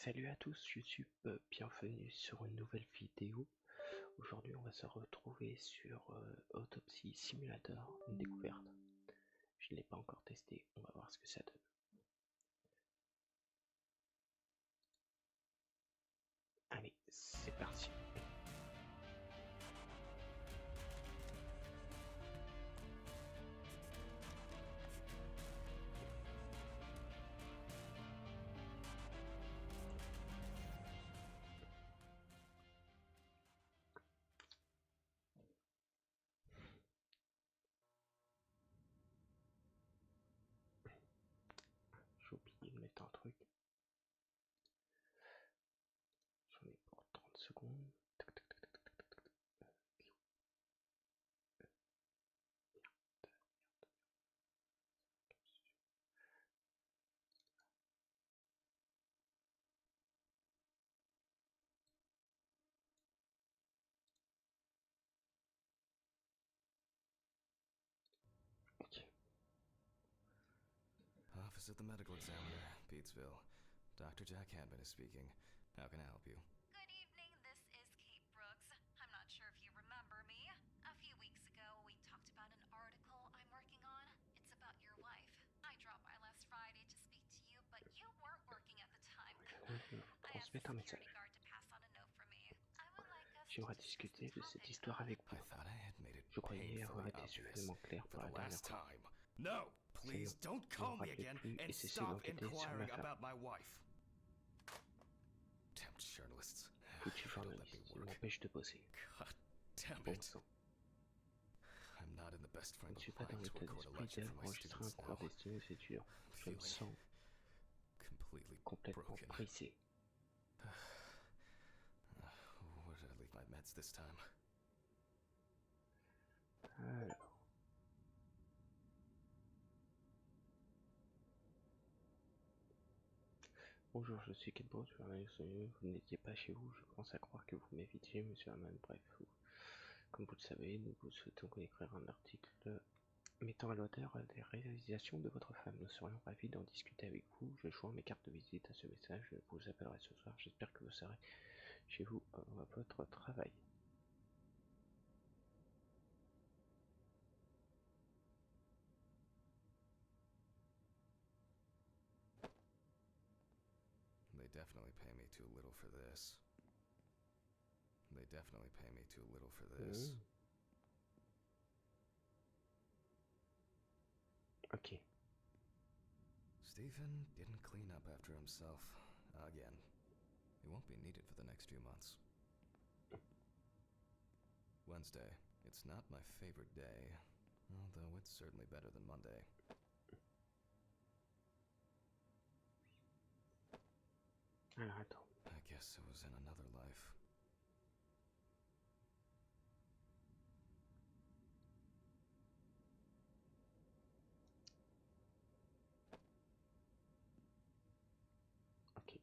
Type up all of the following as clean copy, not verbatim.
Salut à tous YouTube, bienvenue sur une nouvelle vidéo. Aujourd'hui on va se retrouver sur Autopsy Simulator, une découverte. Je ne l'ai pas encore testé, on va voir ce que ça donne. Allez, c'est parti. J'ai oublié de mettre un truc. J'en ai pour 30 secondes. Ok. Office of the Medical Examiner, Pete'sville. Dr. Jack Hadman is speaking. How can I help you? Good evening, this is Kate Brooks. I'm not sure if you remember me. A few weeks ago, we talked about an article I'm working on. It's about your wife. I dropped by last Friday to speak to you, but you weren't working at the time. I asked the Transmettre un security message. guard to pass on a note for me. I would like us to J'aimerais discuss discuter the de cette topic histoire of avec I vous. thought I had made it Je croyais avoir painfully été obvious suffisamment clair for pour la the dernière last fois. time. No, please non, don't ne call me rappelez again plus and et cessez stop d'enquêter sur ma inquiring femme. about my wife. Damn journalists. Foutu They don't let journaliste, me il work. m'empêche de bosser. God damn Bon it. sang. I'm not in the best Je frame ne of suis pas dans mind to l'état record a d'esprit lecture idéal for pour my enregistrer un students cours now. destiné aux étudiants. Je me Feeling sens completely complètement broken. pressé. Where did I leave my meds this time? Alors. Bonjour, je suis Kenpo, vous n'étiez pas chez vous, je commence à croire que vous m'évitiez, monsieur Haman. Bref, comme vous le savez, nous vous souhaitons écrire un article mettant à l'auteur des réalisations de votre femme. Nous serions ravis d'en discuter avec vous. Je joins mes cartes de visite à ce message, je vous appellerai ce soir. J'espère que vous serez chez vous à votre travail. They definitely pay me too little for this. They definitely pay me too little for this. Ok. Stephen didn't clean up after himself. Again. He won't be needed for the next few months. Wednesday. It's not my favorite day, although it's certainly better than Monday. Alors attends. I guess it was in another life. Ok.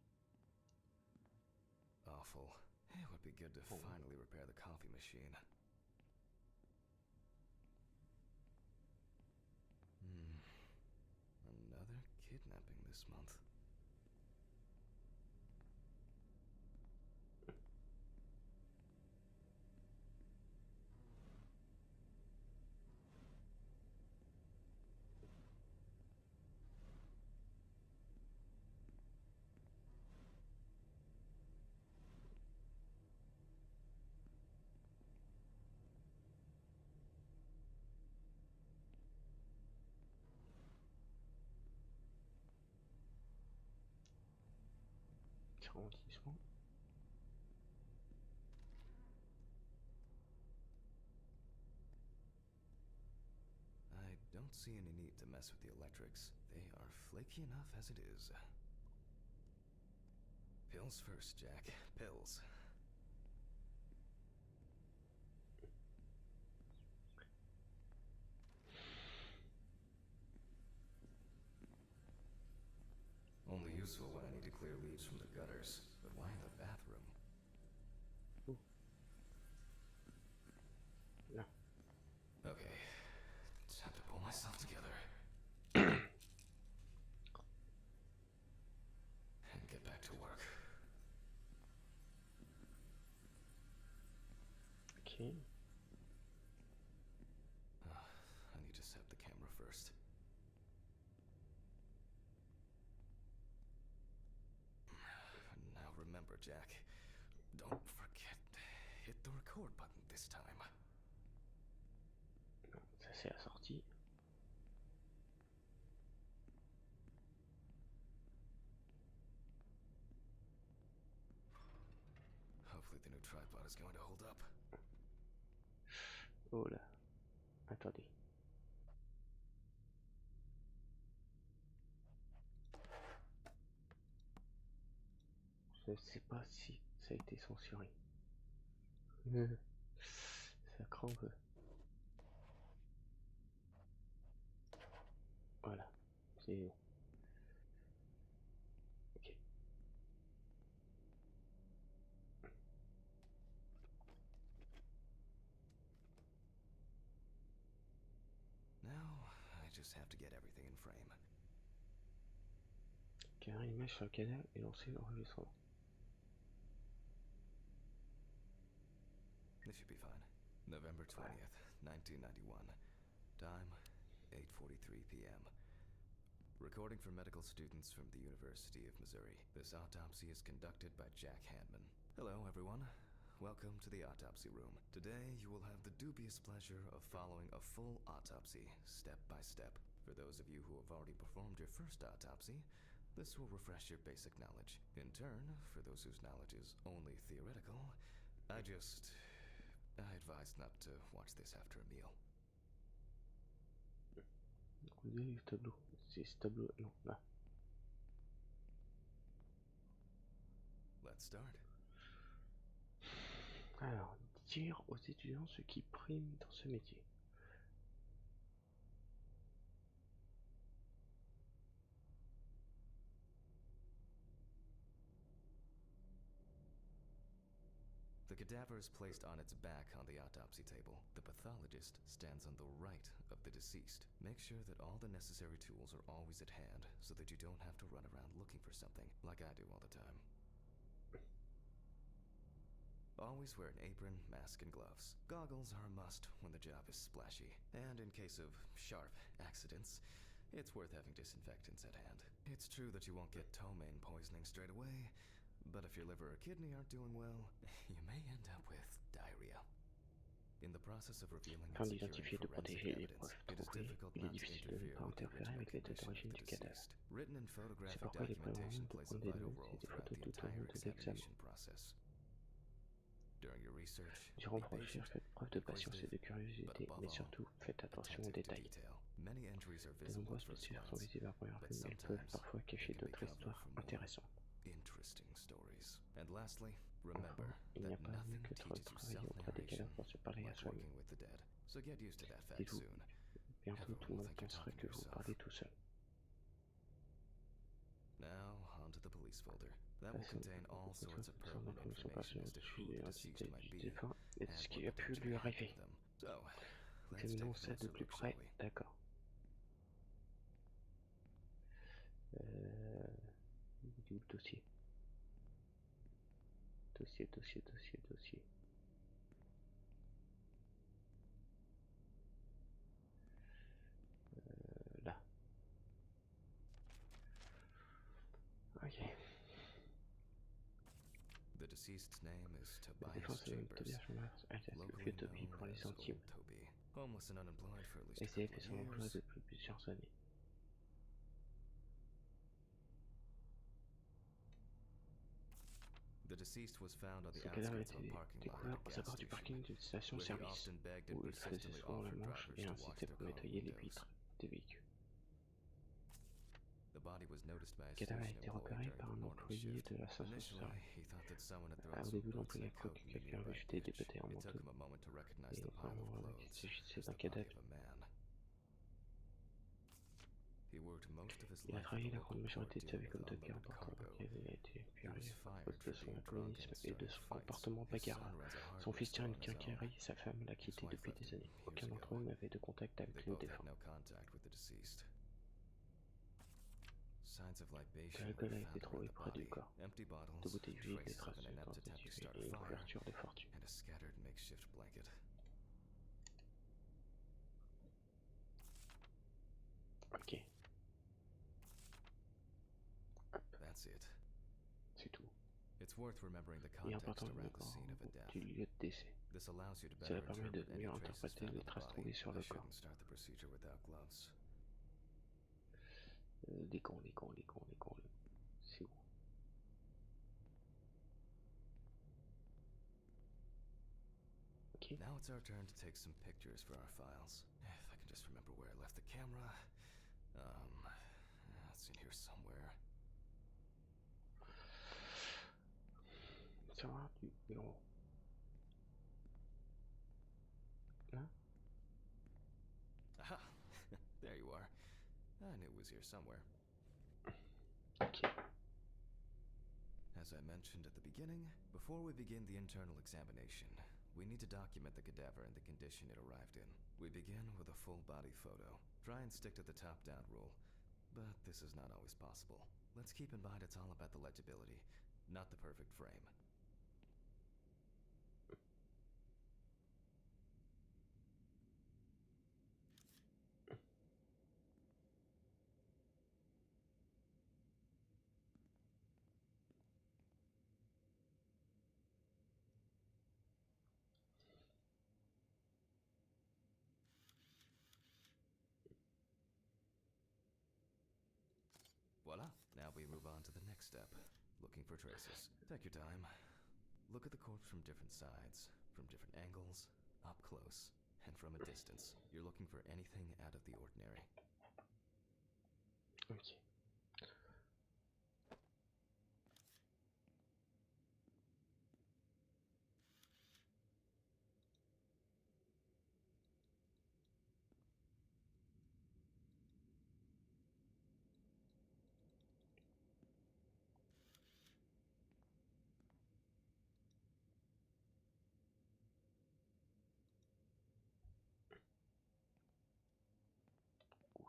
Awful. It would be good to finally repair the coffee machine. Another kidnapping this month. Arrondissement. I don't see any need to mess with the electrics. They are flaky enough as it is. Pills first, Jack. Pills. Only useful when I need to clear leaves from the gutters. But why in the bathroom? Ooh. No. Okay. Time to pull myself together. And get back to work. I need to set the camera first. Now remember, Jack, don't forget, hit the record button this time. Ça c'est la sortie. Hopefully the new tripod is going to hold up. Oh là. Attendez. Je sais pas si ça a été censuré. Ça craint un peu. Voilà. C'est bon. Ok. Now, I just have to get everything in frame. Caméra image sur le canal et lancer l'enregistrement. This should be fine. November 20th, 1991. Time, 8:43 p.m. Recording for medical students from the University of Missouri. This autopsy is conducted by Jack Hanman. Hello, everyone. Welcome to the autopsy room. Today, you will have the dubious pleasure of following a full autopsy, step by step. For those of you who have already performed your first autopsy, this will refresh your basic knowledge. In turn, for those whose knowledge is only theoretical, I advise not to watch this after a meal. Tableau. C'est ce tableau. Non, là. Let's start. Alors, dire aux étudiants ce qui prime dans ce métier. The cadaver is placed on its back on the autopsy table. The pathologist stands on the right of the deceased. Make sure that all the necessary tools are always at hand so that you don't have to run around looking for something, like I do all the time. Always wear an apron, mask, and gloves. Goggles are a must when the job is splashy. And in case of sharp accidents, it's worth having disinfectants at hand. It's true that you won't get ptomaine poisoning straight away, but if your liver or kidney aren't doing well, you may end up with diarrhea. In the process of revealing and D'identifier et de securing forensic protéger les evidence, preuves it is trouvées, difficult il est not to difficile de ne interfere pas with the interférer original avec l'état condition of d'origine the du cadavre. deceased. Written and C'est photographic pourquoi il est documentation préférable de plays a prendre des vital notes role et des throughout photos the tout au long entire de l'examen. examination process. During your research, Durant be vos patient, recherches, faites preuve de patience et de but curiosité, above mais all, surtout, faites attention aux attentive to détails. detail. Many entries are De visible nombreuses at first blessures sont glance, visibles à première but vue, mais elles peuvent sometimes parfois they cacher can be d'autres cover histoires for more intéressantes. interesting stories. And lastly, Enfin, remember il n'y a that pas mieux nothing que de teaches you travailler auprès des self-narration cadavres pour se parler à like soi-même. working with the dead. So get used to that fact Dites-vous, soon. bientôt tout le Everyone will monde think you're pensera talking que to vous yourself. parlez tout seul. Now, onto the police folder. That will Passons contain all sorts of sans pertinent information information personnelle as to au who sujet de the deceased l'identité might du be défunt et de and ce what qui a pu potentially lui happened arriver. to them. So, let's take Examinons a ça de closer plus look, près. shall we? D'accord. Il est où le dossier? Dossier. Là. Ok. The deceased's name is La Tobias défense de Chambers, Tobias Chambers, alias le locally vieux Toby known pour les as intimes. Old Toby. Homeless and unemployed for at least a SDF couple et of son emploi years. depuis plusieurs années. The deceased was found on the Son cadavre a outskirts of a été parking lot découvert at a aux gas abords du station, parking d'une where he station-service, often begged and où il faisait persistently souvent la offered manche drivers et to wash incitait their pour car nettoyer les windows. vitres des véhicules. The body was noticed by a Le cadavre a station été employee repéré during par the un morning employé shift. de la Initially, station-service. he thought that someone had thrown Au some début, boots l'employé a and a cru coat que in the quelqu'un avait nearby jeté des ditch. bêtes en It manteau, took him a moment to recognize et the pile of qu'il clothes s'agissait as d'un the body cadavre. of a man. He worked most of his Il a life travaillé at the la grande local majorité port de sa vie dealing comme with docker en unloaded port, cargo. lequel il a été He viré was à fired cause de for son being drunk alcoolisme and et de starting son fights. comportement His son bagarreur. runs a Son hardware fils tient store une on his own. quincaillerie, sa femme l'a His quitté wife depuis left des him années. years Aucun d'entre ago. eux n'avait de contact avec They le both had défunt. no contact with the deceased. Signs of De libation l'alcool were a été found trouvé around the près du body. corps. Empty De bottles, bouteilles vides, des traces of traces an de inept corps attempt to détués start et a une fire, couverture de fortune. and a scattered makeshift blanket. Ok. That's it. C'est tout. It's worth remembering the Il est context important de around the scene of a mémoire death. du lieu de décès. This allows you to Cela better permet de interpret any mieux traces interpréter found les on the traces body. trouvées sur I le corps. shouldn't start the procedure without gloves. Les cons. C'est où? Ok. Now it's our turn to take some pictures for our files. If I can just remember where I left the camera. It's in here somewhere. Ça va du bureau. Là? Aha! There you are. I knew it was here somewhere. Ok. As I mentioned at the beginning, before we begin the internal examination, we need to document the cadaver and the condition it arrived in. We begin with a full body photo. Try and stick to the top-down rule, but this is not always possible. Let's keep in mind it's all about the legibility, not the perfect frame. Voila, now we move on to the next step, looking for traces. Take your time. Look at the corpse from different sides, from different angles, up close, and from a distance. You're looking for anything out of the ordinary. Ok.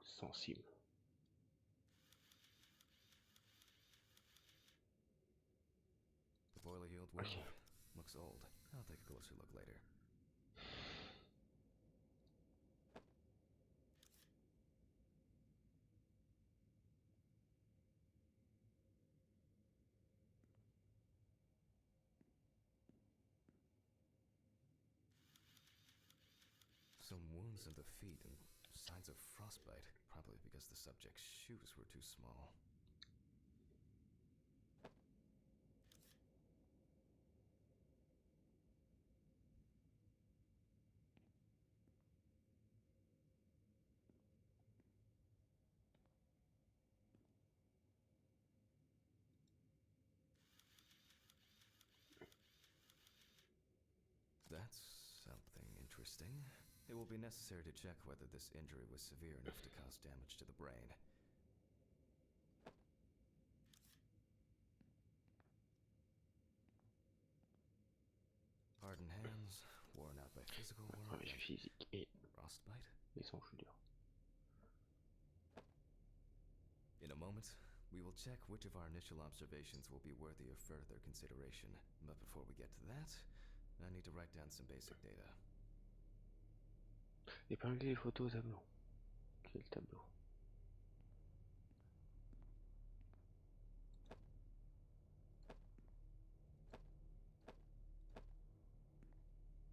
Sensible. The boiler-heeled wound Okay. looks old. I'll take a closer look later. Some wounds in the feet and signs of frostbite, probably because the subject's shoes were too small. That's something interesting. It will be necessary to check whether this injury was severe enough to cause damage to the brain. Hardened hands, worn out by physical work, Travail physique et frostbite. les enjeux. In a moment, we will check which of our initial observations will be worthy of further consideration. But before we get to that, I need to write down some basic data. Épingler les photos au tableau. Quel tableau?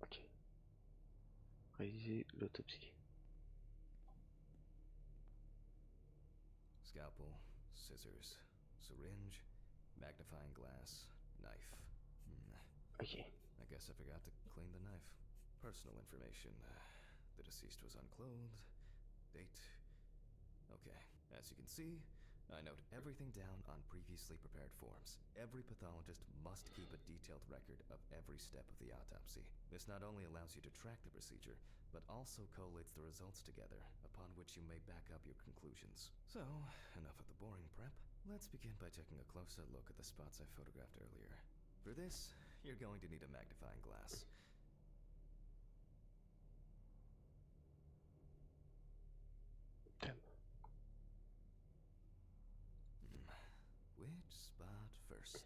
Ok. Réaliser l'autopsie. Scalpel, scissors, syringe, magnifying glass, knife. Ok. I guess I forgot to clean the knife. Personal information. The deceased was unclothed. Date. Okay, as you can see, I note everything down on previously prepared forms. Every pathologist must keep a detailed record of every step of the autopsy. This not only allows you to track the procedure, but also collates the results together, upon which you may back up your conclusions. So, enough of the boring prep. Let's begin by taking a closer look at the spots I photographed earlier. For this, you're going to need a magnifying glass. Which spot first?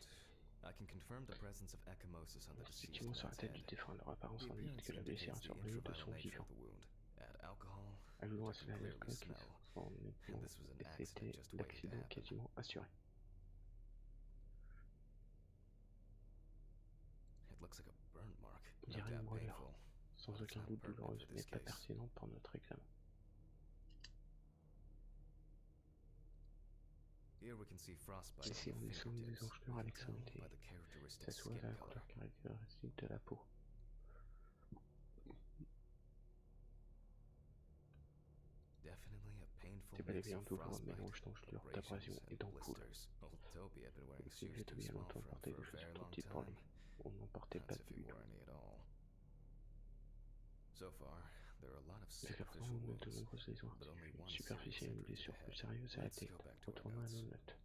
I can confirm confirmed the presence of ecchymosis on the deceased Effectivement, sur la man's tête head. du défunt, leur apparence The indique appearance que la blessure indicates est the survenue de infravital son nature vivant. of the wound. Add alcohol, Ajoutons à which I cela can l'alcool clearly qui smell. sent nettement, This was an et accident c'était just waiting to l'accident happen. quasiment assuré. It looks like a burn mark, On no dirait une doubt brûlure, painful, sans but it's aucun not doute pertinent douloureuse, for mais this pas case. pertinente pour notre examen. Here we can see frostbite Ici, on on the descend des fingertips. enchelures We à can tell l'extrémité. by the characteristic Ça se voit skin à la color. couleur caractéristique de la peau. Definitely a painful C'est bel et mix bien of un douloureux frostbite, mélange d'engelures, abrasions, d'abrasions et and d'ampoules. blisters. Old Toby had been wearing Le vieux shoes too Toby a small longtemps for him porté for des a very chaussures trop long petites pour lui. time. On n'en portait pas That's if du he tout. wore any at all. So far, there are a lot of Jusqu'à présent, superficial on note de wounds, nombreuses lésions but only one serious superficielles et une injury to the blessure plus head. sérieuse à la Let's tête. go back to our Retournons à nos notes. notes.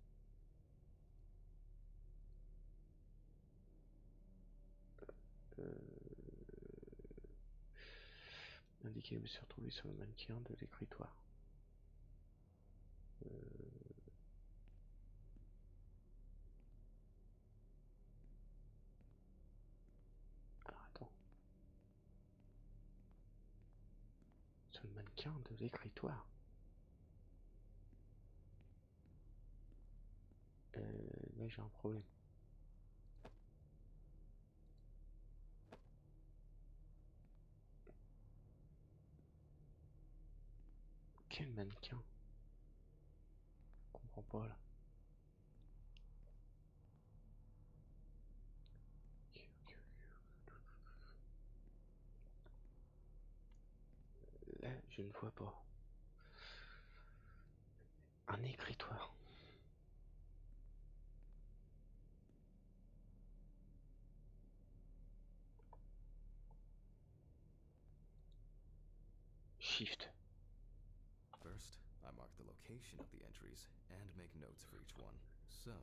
Indiquer les blessures trouvées sur le mannequin de l'écritoire. Alors attends. Sur le mannequin de l'écritoire. Là j'ai un problème. Quel mannequin? Je comprends pas là. Là je ne vois pas. Un écritoire. Shift. First, I mark the location of the entries and make notes for each one. So,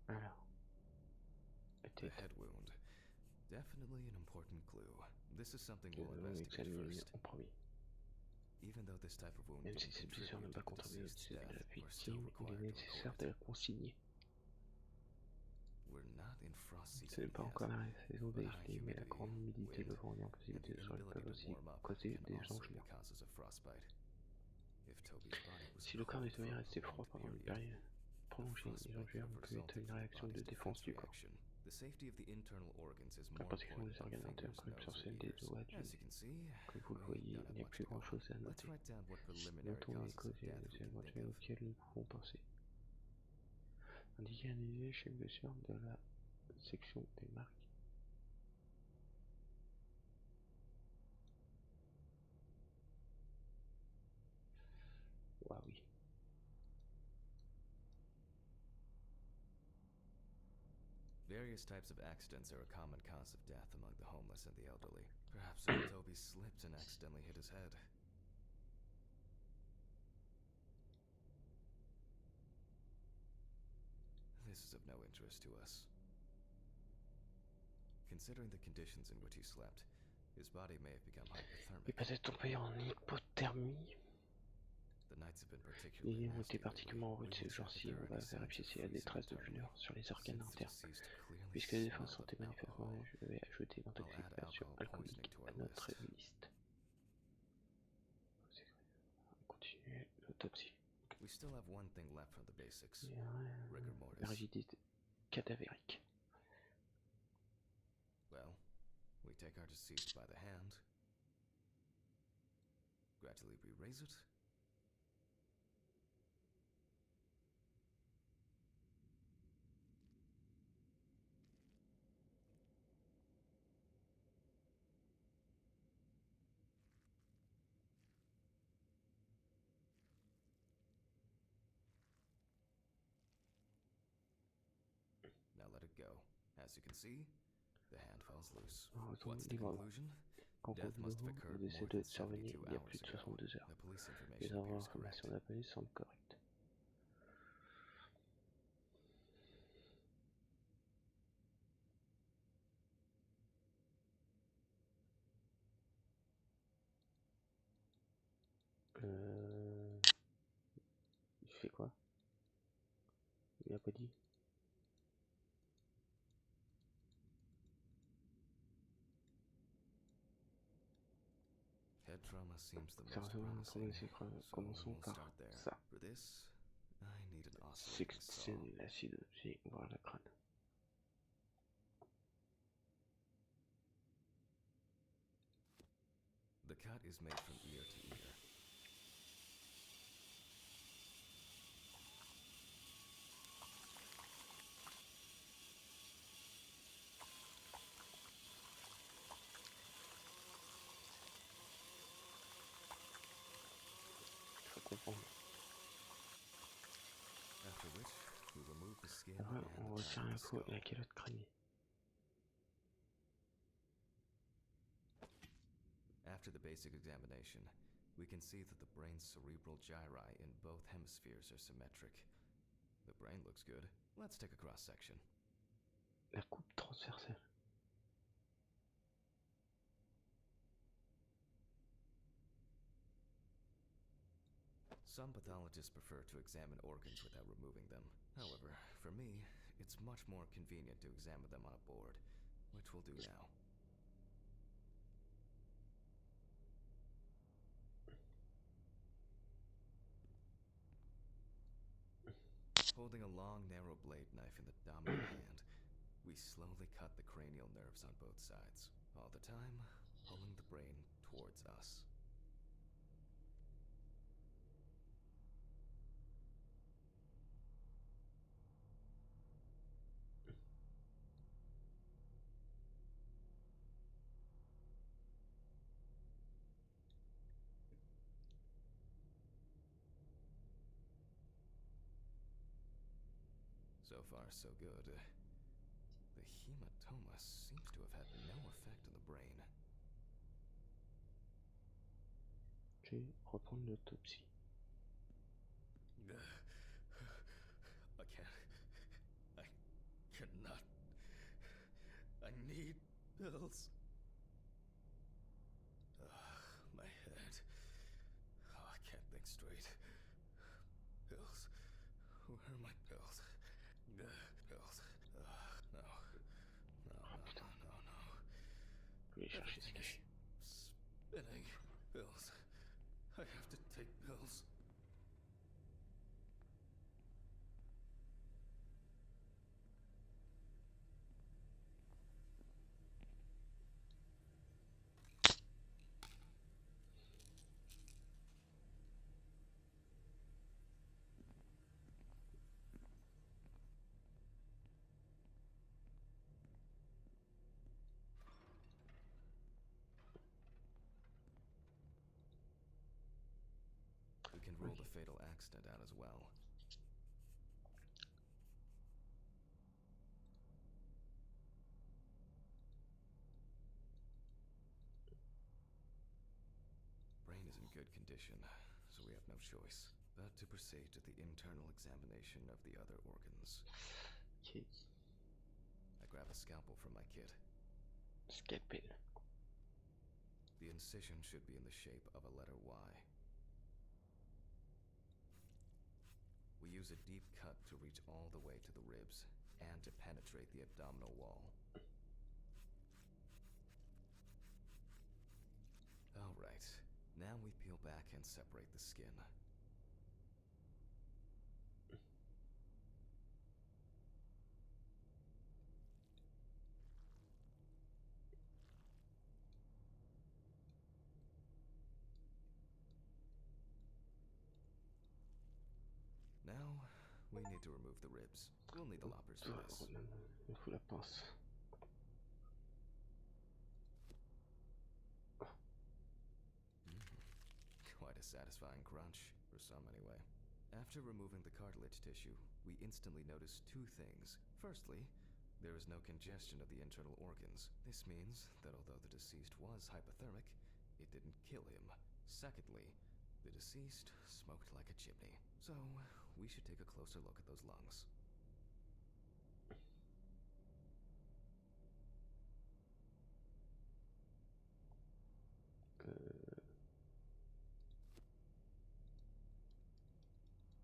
Alors. the head wound. Definitely an important clue. This is something we'll On investigate examine first. en premier. Even though this type of wound Même si didn't cette blessure n'a contribute pas to the contribué au deceased's décès de death, la we're still victime, il est required to nécessaire record de it. la consigner. We're not in frost Ce season n'est pas yet, encore la saison but des high gelées, mais la humidity, grande humidité, wind, le vent et and l'inclusivité the du sol inability peuvent to aussi warm up causer can des also be engelures. causes of frostbite. If Toby's body was Si le corps cold du Toby for est a resté froid prolonged pendant une period, période the prolongée, les frostbite could engelures have ont pu être resulted une from the réaction de body's défense defense du corps. reaction. The safety of the internal organs is La more protection important des than organes internes fingers, prime nose, sur or celle des ears. doigts du As nez. you can see, Comme vous le we voyez, don't il have n'y a much plus to go. grand chose à Let's noter. write down what preliminary Notons les causes causes of et death les we can think éventuelles of. auxquelles nous pouvons penser. Indiquer un individu chaque blessure de la section des marques. Waouh, oui. Various types of accidents are a common cause of death among the homeless and the elderly. Perhaps old Toby slipped and accidentally hit his head. This is of no interest to us. Considering the conditions in which he slept, his body may have become Il hypothermic. peut être tombé en hypothermie. The nights have been Les particularly nuits ont nasty été lately. particulièrement We rudes ces will check if jours-ci. there On are va any signs vérifier of s'il y a des freezing traces de internally. brûlure sur les organes Since the internes. deceased clearly Puisque les défunts smelled sont of manifestement, alcohol, je vais ajouter I'll add l'intoxication alcohol alcoolique poisoning to à our notre list. liste. On continue l'autopsie. We still have one thing left from the basics. Rigor mortis. La rigidité cadavérique. Well, we take our deceased by the hand, gradually re-raise it, now let it go. As you can see, the hand falls loose. What's the conclusion? Death must have occurred Le more décès de than survenu 72 il y a hours plus de ago. 62 heures. The police Les information appears correct. informations de la police semblent correctes. Il fait quoi? Il a pas dit. trauma seems the most Sérieusement, promising, so commençons we'll par start there. ça. For this, I need an oscillating saw. Sectionner l'acide j'ai voir la crâne. The cut is made from ear to ear. Il faut comprendre. After which, we remove the skin Après, and on the retire top un of the coup skull. la calotte crânienne. After the basic examination, we can see that the brain's cerebral gyri in both hemispheres are symmetric. The brain looks good. Let's take a cross-section. La coupe transversale. Some pathologists prefer to examine organs without removing them. However, for me, it's much more convenient to examine them on a board, which we'll do now. Holding a long, narrow blade knife in the dominant hand, we slowly cut the cranial nerves on both sides, all the time pulling the brain towards us. So far, so good. The hematoma seems to have had no effect on the brain. Je vais reprendre l'autopsie. I can't. I cannot. I need pills. My head. Oh, I can't think straight. Pills. Where are my pills? Pills. No. No, no, no, no, no. Je vais chercher ce Everything cachet. is spinning. Pills. I have to take pills. We can rule the fatal accident out as well. Brain is in good condition, so we have no choice but to proceed to the internal examination of the other organs. Ok. I grab a scalpel from my kit. Scalpel. The incision should be in the shape of a letter Y. We use a deep cut to reach all the way to the ribs and to penetrate the abdominal wall. Alright, now we peel back and separate the skin. Now, we need to remove the ribs. We'll need the loppers for this. Il faut la pince. Quite a satisfying crunch, for some anyway. After removing the cartilage tissue, we instantly notice two things. Firstly, there is no congestion of the internal organs. This means that although the deceased was hypothermic, it didn't kill him. Secondly, the deceased smoked like a chimney. So, we should take a closer look at those lungs.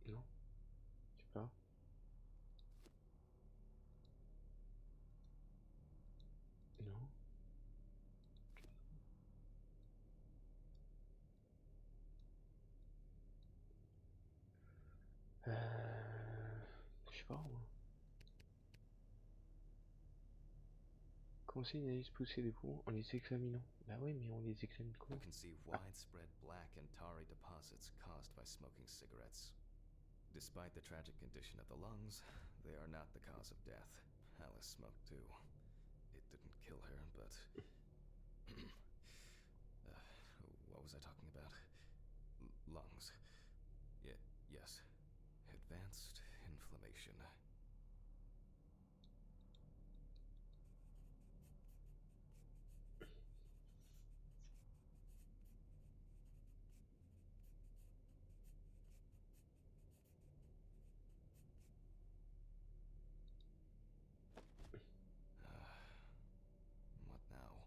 Non. Je sais pas. Non. pas moi. Commencer une analyse poussée des poumons en les examinant. Bah oui, mais on les examine We comment? can see widespread black and tarry deposits caused by smoking cigarettes. Despite the tragic condition of the lungs, they are not the cause of death. Alice smoked too. It didn't kill her, but... what was I talking about? Lungs. Yes. Advanced inflammation. What now?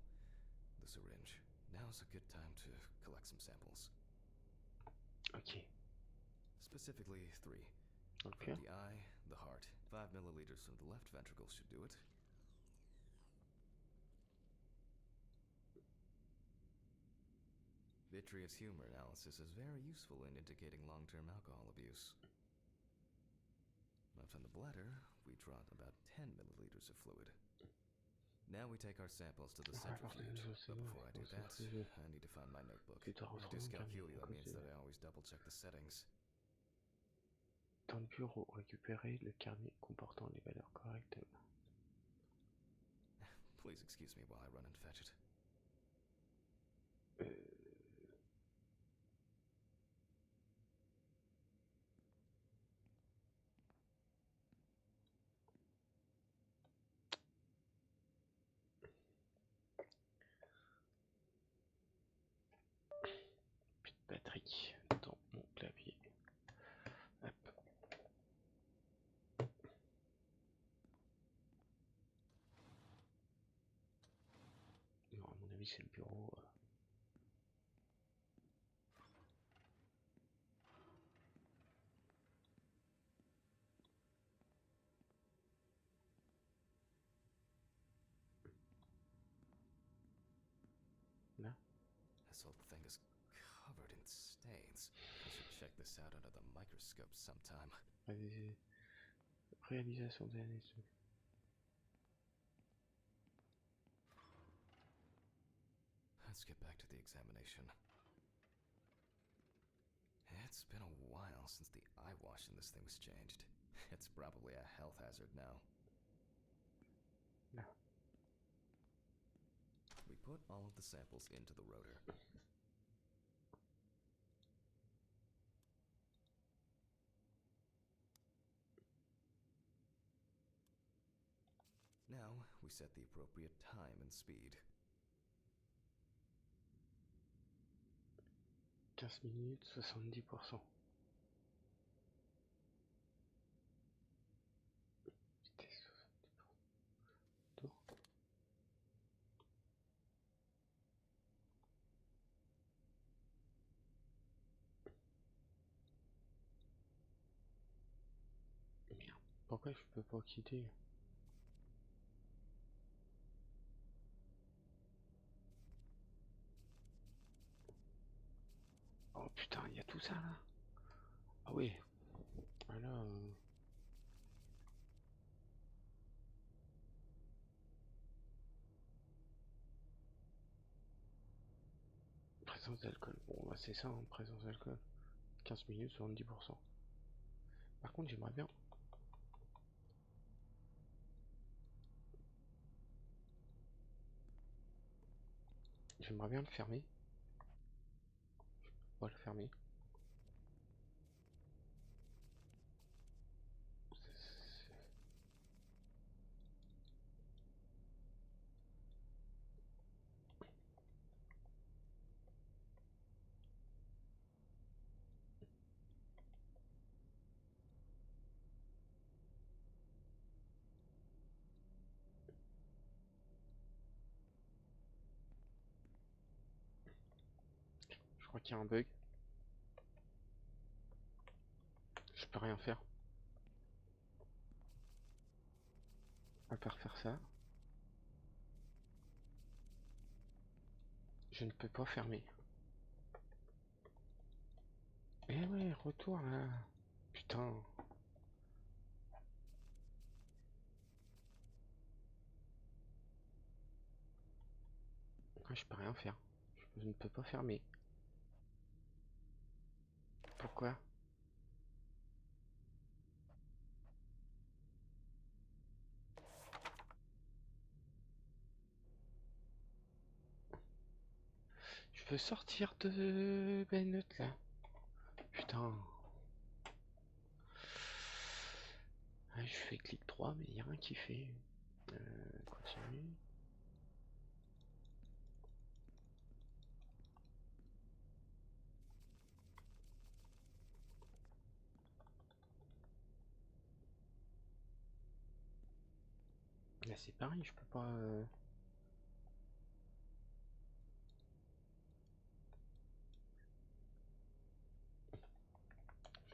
The syringe. Now's a good time to collect some samples. Ok. Specifically 3. Ok. From the eye, the heart. 5 milliliters from the left ventricle should do it. Vitreous humor analysis is very useful in indicating long-term alcohol abuse. Left on the bladder, we draw about 10 milliliters of fluid. Now we take our samples to the centrifuge, but before I do that, I need to find my notebook. My dyscalculia means that I always double-check the settings. Dans le bureau, récupérer le carnet comportant les valeurs correctes. Please excuse me while I run and fetch it. Plus de batterie dans mon clavier. Hop. Non, à mon avis, c'est le bureau. Là. This whole thing is covered in stains. I should check this out under the microscope sometime. Réalisation d'analyse. Let's get back to the examination. It's been a while since the eye wash in this thing was changed. It's probably a health hazard now. No. We put all of the samples into the rotor. Now, we set the appropriate time and speed. 15 minutes, 70%. Vitesse 70%. Merde. Pourquoi je peux pas quitter? Oh putain, il y a tout ça là. Ah oui. Voilà. Présence d'alcool. Bon bah c'est ça, hein, présence d'alcool. 15 minutes, 70%. Par contre j'aimerais bien. J'aimerais bien le fermer. Je peux pas le fermer. Je crois qu'il y a un bug. Je peux rien faire. À part faire ça. Je ne peux pas fermer. Eh ouais, retour là. Putain. Ah, je peux rien faire. Je ne peux pas fermer. Pourquoi? Je peux sortir de Bennett là. Putain. Ah, je fais clic droit, mais il n'y a rien qui fait. Continue. Là c'est pareil, je peux pas.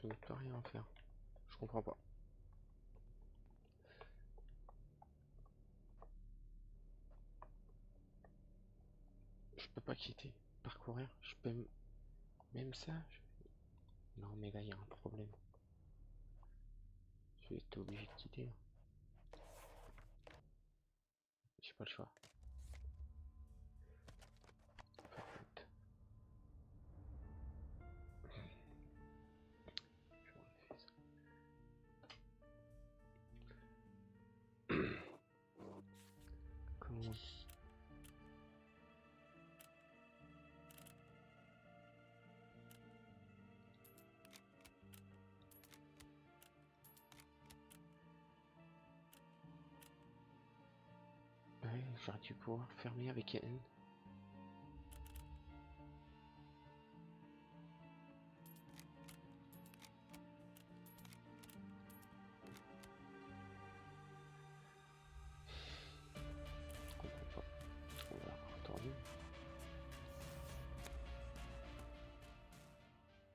Je ne peux rien faire. Je comprends pas. Je peux pas quitter. Parcourir. Je peux même ça. Non mais là il y a un problème. Je vais être obligé de quitter. J'ai pas le choix. Par contre. Comment? Ouais, j'aurais dû pouvoir fermer avec N. Je comprends pas. On va retourner.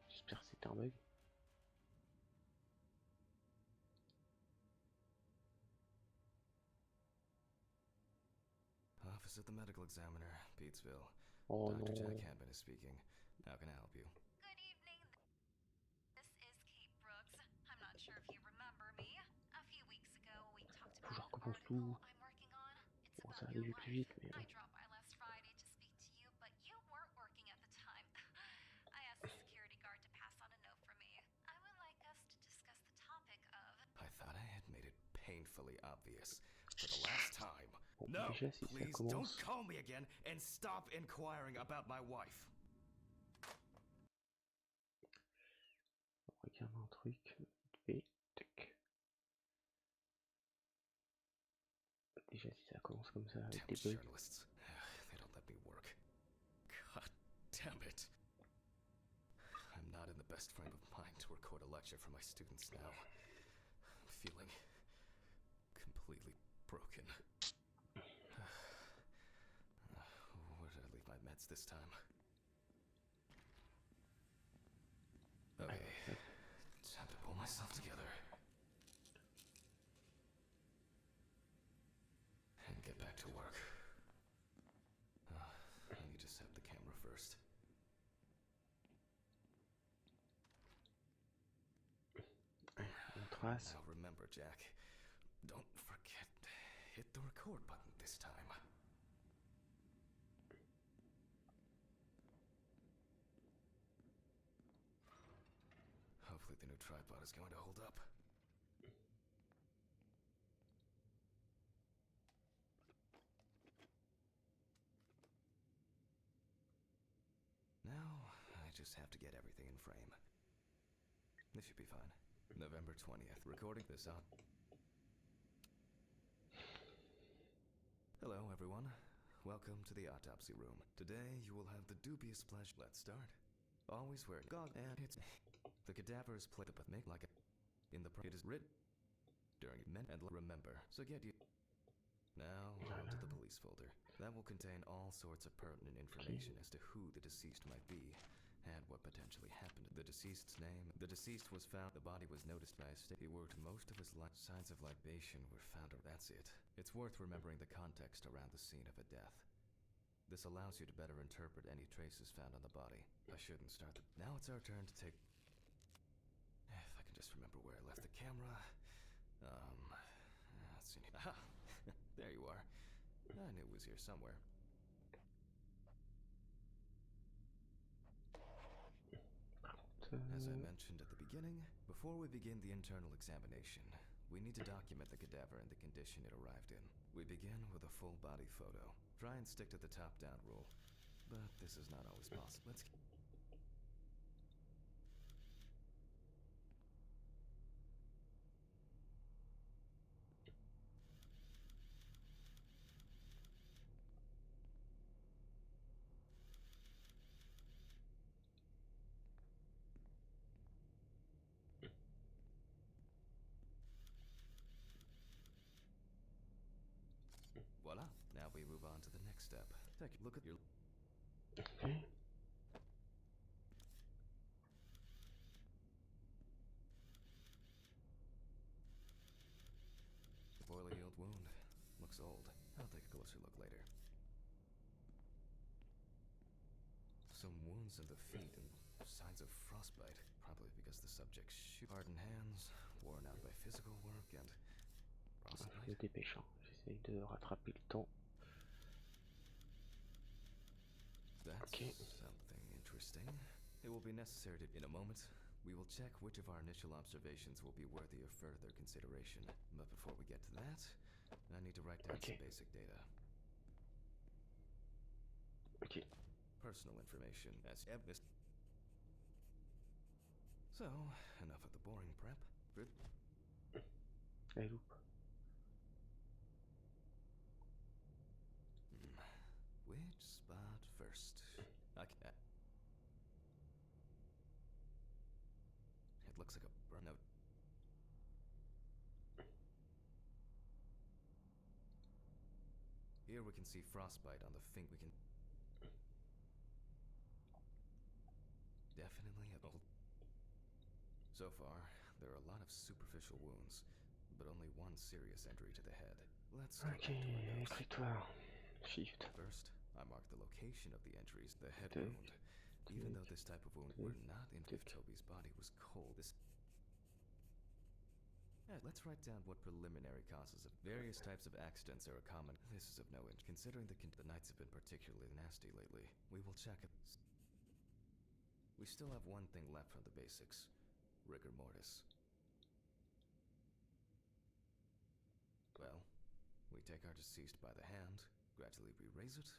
J'espère que c'est un bug. Office of the Medical Examiner, Beatsville. Oh Dr. Jack non. Hampton is speaking. How can I help you? Good evening. This is Kate Brooks. I'm not sure if you remember me. A few weeks ago, we talked Faut que je about an recommence article tout. I'm working on. It's Bon, about ça va your aller plus wife. vite, mais I dropped by last Friday to speak to you, but you weren't working at the time. I asked the security guard to pass on a note for me. I would like us to discuss the topic of... I thought I had made it painfully obvious. For the last time. bon, No, déjà si ça please don't commence. call me again and stop inquiring about my wife. Regarde un truc. Et tac. Déjà si ça commence comme ça avec des Damn bugs. journalists. They don't let me work. God damn it. I'm not in the best frame of mind to record a lecture for my students now. I'm feeling completely broken. Where did I leave my meds this time? Okay, time to pull myself together. And get back to work. I need to set the camera first. On trace. Now remember, Jack, don't forget, hit the record button this time. Hopefully the new tripod is going to hold up. Now, I just have to get everything in frame. This should be fine. November 20th. Recording this out. Hello, everyone. Welcome to the autopsy room. Today, you will have the dubious pleasure. Let's start. Always wear goggles, and it's... The cadaver is played but make like a... In the... It is written during men and remember. So get you... Now, on to the police folder. That will contain all sorts of pertinent information as to who the deceased might be and what potentially happened. The deceased's name. The deceased was found. The body was noticed by a state. He worked most of his life. Signs of libation were found. That's it. It's worth remembering the context around the scene of a death. This allows you to better interpret any traces found on the body. I shouldn't start the... Now it's our turn to take... If I can just remember where I left the camera. Let's see. Aha! There you are. I knew it was here somewhere. As I mentioned at the beginning, before we begin the internal examination, we need to document the cadaver in the condition it arrived in. We begin with a full body photo. Try and stick to the top-down rule, but this is not always possible. Let's... Voila. Now we move on to the next step. Take a look at your... Okay. Poorly healed wound. Looks old. I'll take a closer look later. Some wounds in the feet and signs of frostbite. Probably because the subject's hardened hands, worn out by physical work, and frostbite. Me dépêchant. J'essaye de rattraper le temps. That's Okay. something interesting. It will be necessary to... In a moment, we will check which of our initial observations will be worthy of further consideration. But before we get to that, I need to write down some basic data. Okay. Personal information as evidence. So, enough of the boring prep. Elle loupe. Which spot first? Okay. It looks like a burnout. Here we can see frostbite on the finger. We can definitely have old. So far, there are a lot of superficial wounds, but only one serious injury to the head. Let's go back to our notes. Écritoire. Shift. First, I marked the location of the injuries, the head wound. Even though this type of wound were not in if Toby's body was cold, this... Let's write down what preliminary causes of various types of accidents are common. This is of no interest, considering the nights have been particularly nasty lately. We will check it. We still have one thing left from the basics. Rigor mortis. Well, we take our deceased by the hand, gradually re-raise it.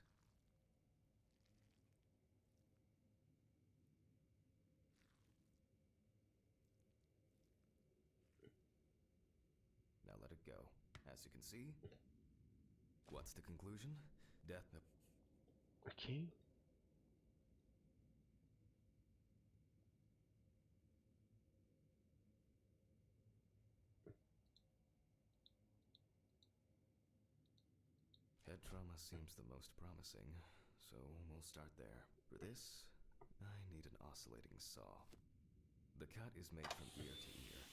Now let it go. As you can see, what's the conclusion? Death. Okay. Head trauma seems the most promising, so we'll start there. For this, I need an oscillating saw. The cut is made from ear to ear.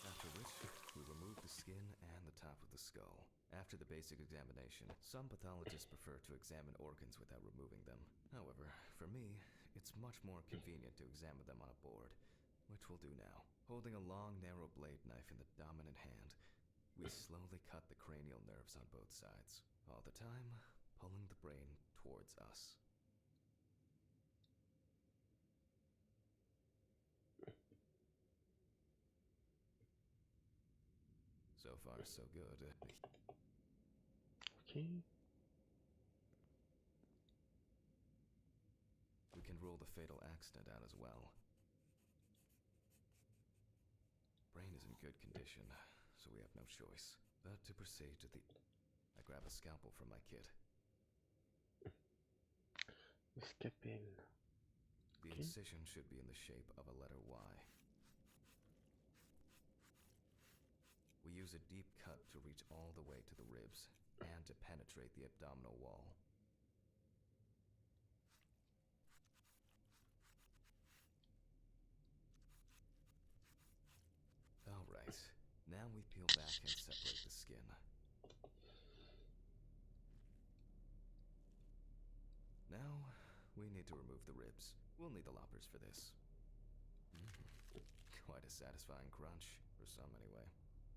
After which, we remove the skin and the top of the skull. After the basic examination, some pathologists prefer to examine organs without removing them. However, for me, it's much more convenient to examine them on a board, which we'll do now. Holding a long, narrow blade knife in the dominant hand, we slowly cut the cranial nerves on both sides, all the time pulling the brain towards us. So far, so good. Okay. We can rule the fatal accident out as well. Brain is in good condition, so we have no choice but to proceed to the... I grab a scalpel from my kit. Scalpel. The incision should be in the shape of a letter Y. We use a deep cut to reach all the way to the ribs and to penetrate the abdominal wall. Alright, now we peel back and separate the skin. Now, we need to remove the ribs. We'll need the loppers for this. Quite a satisfying crunch, for some anyway.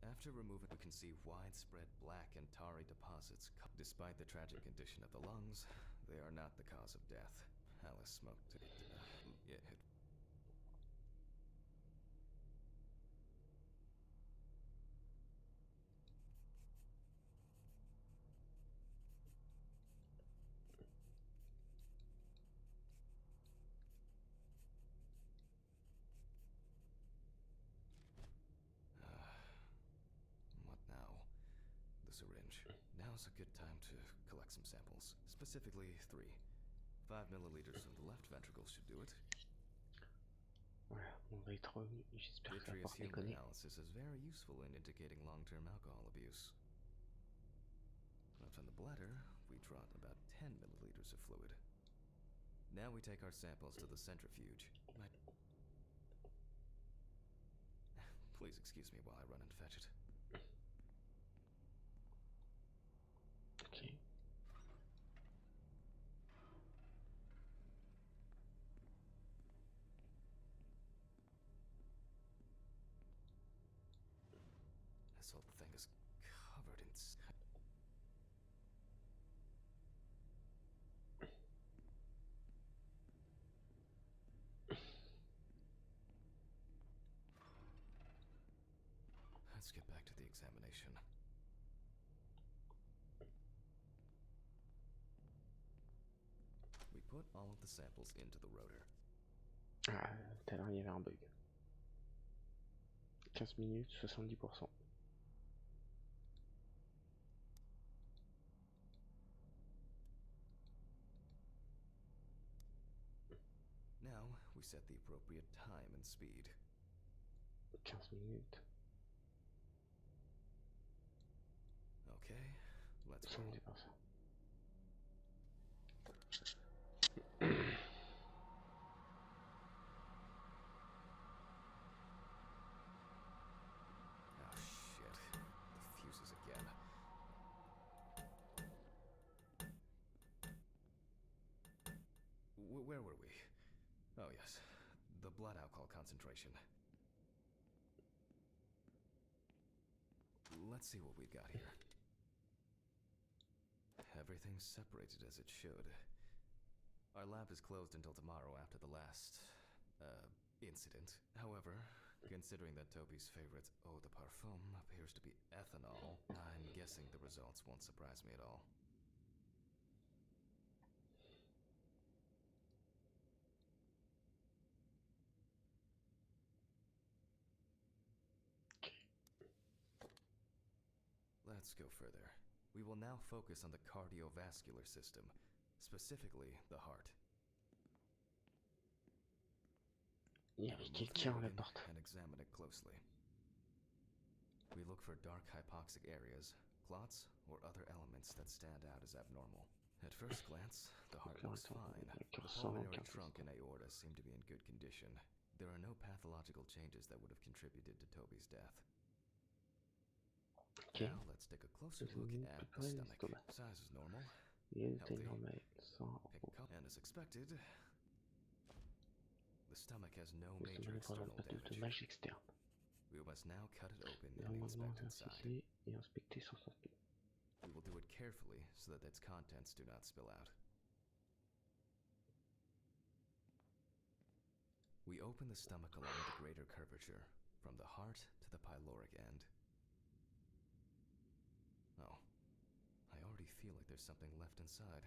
After removing, you can see widespread black and tarry deposits. Despite the tragic condition of the lungs, they are not the cause of death. Alice smoked it. What now? The syringe. Now's a good time to collect some samples. Specifically 3. 5 milliliters from the left ventricle should do it. Voilà, on va être revenu. J'espère que ça va Vitreous pouvoir humor déconner. analysis is very useful in indicating long-term alcohol abuse. From the bladder, we draw about 10 milliliters of fluid. Now we take our samples to the centrifuge. Please excuse me while I run and fetch it. Ok. This whole thing is covered in... Let's get back to the examination. We put all of the samples into the rotor. Ah, tout à l'heure il y avait un bug. 15 minutes, 70%. Now we set the appropriate time and speed. 15 minutes. Okay, let's go. 70%. Oh shit. The fuses again. Where were we? Oh yes, the blood alcohol concentration. Let's see what we've got here. Everything's separated as it should. Our lab is closed until tomorrow after the last, incident. However, considering that Toby's favorite eau de parfum appears to be ethanol, I'm guessing the results won't surprise me at all. Let's go further. We will now focus on the cardiovascular system, specifically the heart. Il y avait quelqu'un à la porte. And examine it closely. We look for dark hypoxic areas, clots, or other elements that stand out as abnormal. At first glance, the heart looks fine. The pulmonary trunk and aorta seem to be in good condition. There are no pathological changes that would have contributed to Toby's death. Okay. Now let's take a closer look at the stomach. Size is normal. Healthy. And as expected, the stomach has no major external damage. We must now cut it open and inspect inside. We will do it carefully so that its contents do not spill out. We open the stomach along the greater curvature, from the heart to the pyloric end. Oh, I already feel like there's something left inside.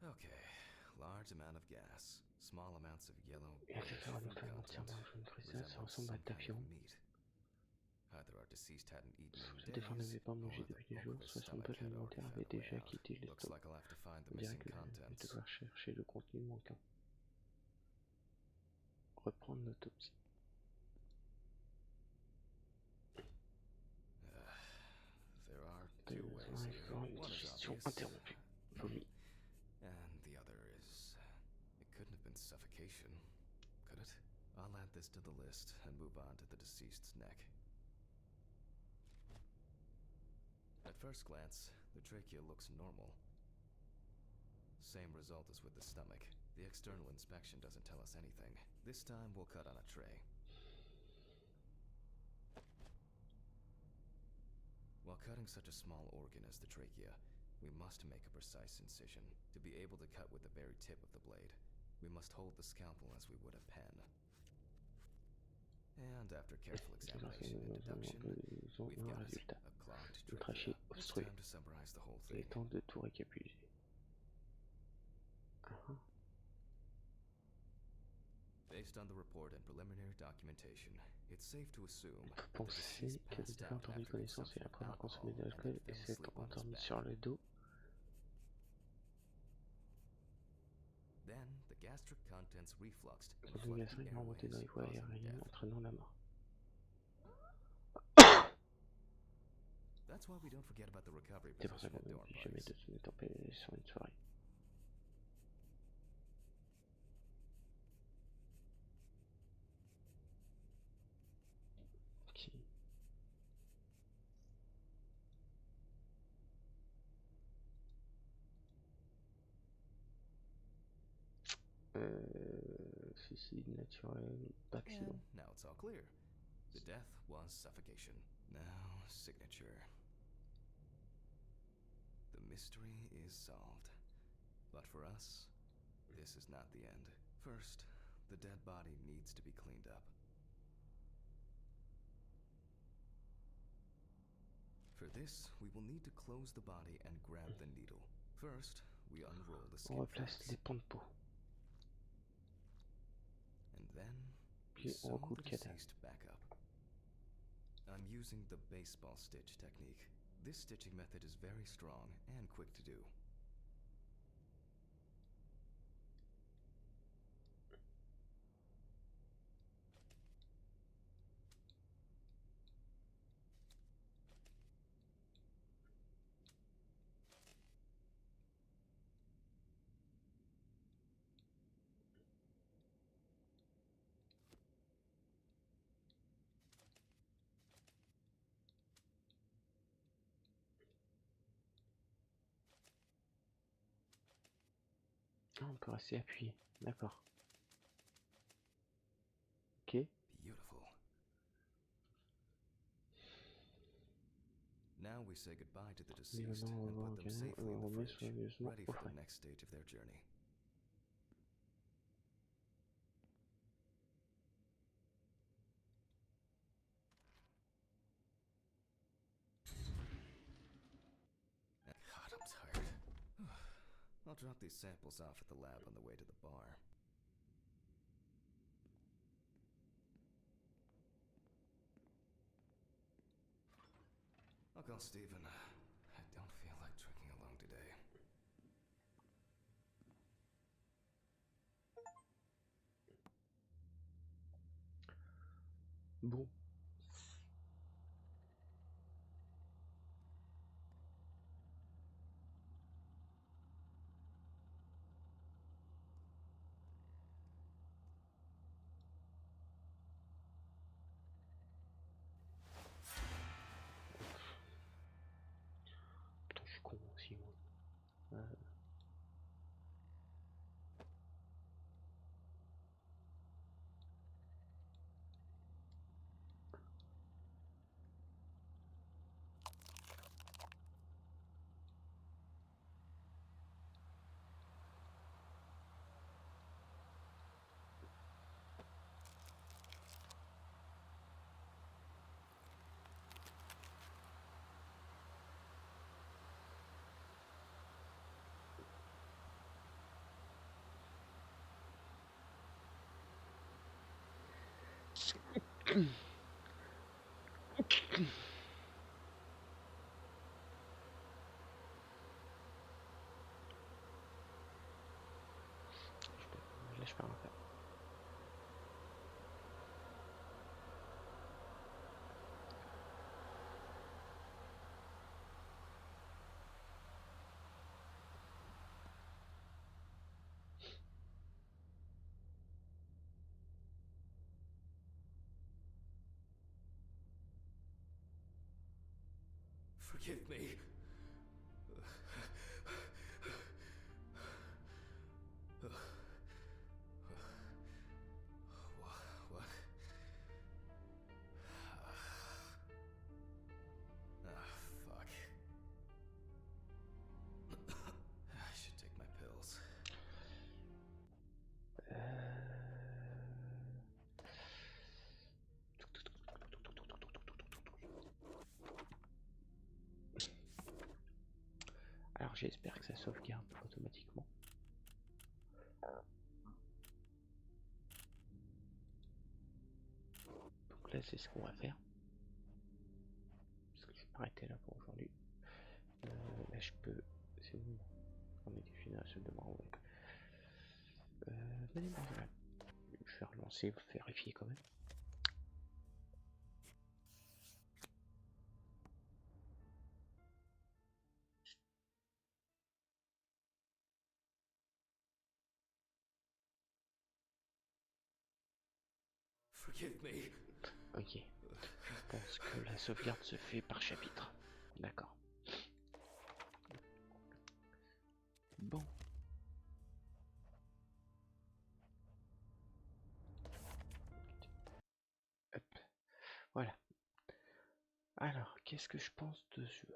Okay, large amount of gas, small amounts of yellow food content, resembles some kind of meat. Either our deceased hadn't eaten in days, or the bulk of his stomach had already found a way out. Looks like I'll have to find the missing contents. Chercher le contenu manquant. Reprendre l'autopsie. There are two ways here. One is obvious. Interrompue. Vomi. And the other is... it couldn't have been suffocation. I'll add this to the list and move on to the deceased's neck. At first glance, the trachea looks normal. Same result as with the stomach. The external inspection doesn't tell us anything. This time we'll cut on a tray. While cutting such a small organ as the trachea, we must make a precise incision. To be able to cut with the very tip of the blade, we must hold the scalpel as we would a pen. And after careful examination and deduction, we've got a clogged trachea. It's time to summarize the whole Il thing. est temps de tout récapituler. Based on the report and preliminary documentation, it's safe to assume On peut penser qu'elle avait entendu connaissance et après avoir consommé de l'alcool et s'est endormie sur le dos. Then the gastric contents refluxed and Son flooded gastrique the est remonté dans les airways, voies causing aériennes, death. entraînant la mort. That's why we don't forget about the recovery C'est pour ça position qu'on of door n'oublie jamais parts. de se mettre en paix sur une soirée. Ok. Suicide naturel, d'accident. And now it's all clear. The death was suffocation. Now, signature. The mystery is solved. But for us, this is not the end. First, the dead body needs to be cleaned up. For this, we will need to close the body and grab the needle. First, we unroll the On skin replace flaps. les pans de peau. And then, we Puis on sew recoule the le cadavre. deceased back up. I'm using the baseball stitch technique. This stitching method is very strong and quick to do. Ah, on peut rester appuyé. D'accord. Ok. Beautiful. Now we say goodbye to the Et deceased maintenant, on and va put them safely in on the remet fridge, soigneusement ready au for frais. the next stage of their journey. God, I'm tired. I'll drop these samples off at the lab on the way to the bar. I'll call Steven. I don't feel like drinking alone today. Bon. Putain, je suis con aussi, moi. Là, je peux rien faire. Alors j'espère que ça sauvegarde automatiquement. Donc là c'est ce qu'on va faire. Parce que je vais m'arrêter là pour aujourd'hui. Là je peux... C'est bon. On est fini à la salle de bain, ouais. Voilà. Je vais relancer, vérifier quand même. Forgive me. Ok. Je pense que la sauvegarde se fait par chapitre. D'accord. Bon. Hop. Voilà. Alors, qu'est-ce que je pense de ce jeu?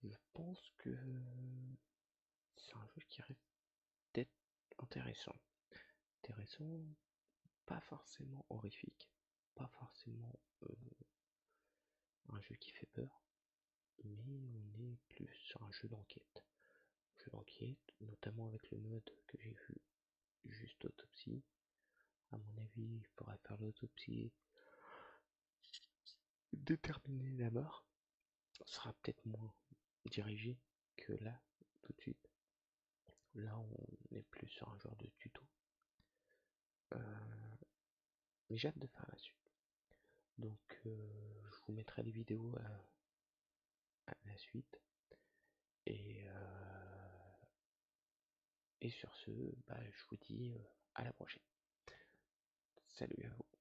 Je pense que c'est un jeu qui risque d'être intéressant. Intéressant, pas forcément horrifique, pas forcément un jeu qui fait peur, mais on est plus sur un jeu d'enquête. Jeu d'enquête, notamment avec le mode que j'ai vu, juste autopsie. À mon avis, il faudrait faire l'autopsie, déterminer la mort. Ce sera peut-être moins dirigé que là, tout de suite. Là, on est plus sur un genre de tuto. Mais j'ai hâte de faire la suite. Donc, je vous mettrai des vidéos à la suite. Et sur ce, je vous dis à la prochaine. Salut à vous.